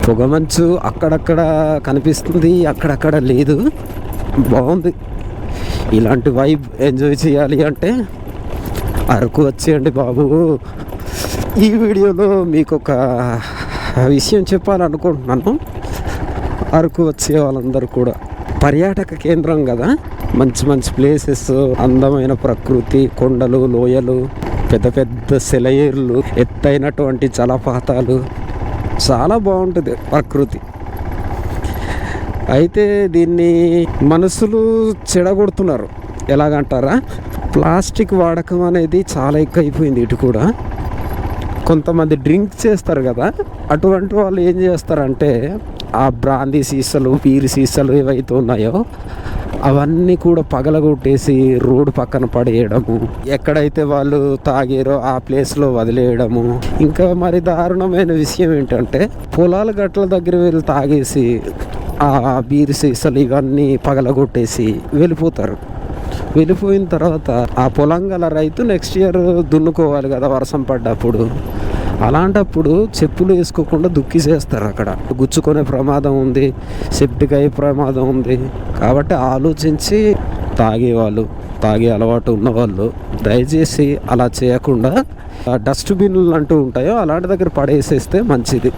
పొగమంచు అక్కడక్కడ కనిపిస్తుంది, అక్కడక్కడ లేదు. బాగుంది. ఇలాంటి వైబ్ ఎంజాయ్ చేయాలి అంటే అరకు వచ్చేయండి బాబు. ఈ వీడియోలో మీకు ఒక విషయం చెప్పాలనుకుంటున్నాను. అరకు వచ్చే వాళ్ళందరూ కూడా పర్యాటక కేంద్రం కదా, మంచి మంచి ప్లేసెస్, అందమైన ప్రకృతి, కొండలు, లోయలు, పెద్ద పెద్ద సెలయేర్లు, ఎత్తైనటువంటి జలపాతాలు, చాలా బాగుంటుంది ప్రకృతి. అయితే దీన్ని మనుషులు చెడగొడుతున్నారు. ఎలాగంటారా, ప్లాస్టిక్ వాడకం అనేది చాలా ఎక్కువ అయిపోయింది. ఇటు కూడా కొంతమంది డ్రింక్ చేస్తారు కదా, అటువంటి వాళ్ళు ఏం చేస్తారంటే ఆ బ్రాందీ సీసాలు, బీర్ సీసాలు ఏవైతే ఉన్నాయో అవన్నీ కూడా పగలగొట్టేసి రోడ్డు పక్కన పడేయడము, ఎక్కడైతే వాళ్ళు తాగారో ఆ ప్లేస్లో వదిలేయడము. ఇంకా మరి దారుణమైన విషయం ఏంటంటే పొలాల గట్ల దగ్గర వీళ్ళు తాగేసి ఆ బీర్ సీసాలు ఇవన్నీ పగలగొట్టేసి వెళ్ళిపోతారు. వెళ్ళిపోయిన తర్వాత ఆ పొలం గల రైతు నెక్స్ట్ ఇయర్ దున్నుకోవాలి కదా వర్షం పడ్డప్పుడు. అలాంటప్పుడు చెప్పులు వేసుకోకుండా దుక్కిసేస్తారు. అక్కడ గుచ్చుకునే ప్రమాదం ఉంది, సెప్టిక్ అయ్యే ప్రమాదం ఉంది. కాబట్టి ఆలోచించి తాగే అలవాటు ఉన్నవాళ్ళు దయచేసి అలా చేయకుండా డస్ట్బిన్లు అంటూ ఉంటాయో అలాంటి దగ్గర పడేసేస్తే మంచిది.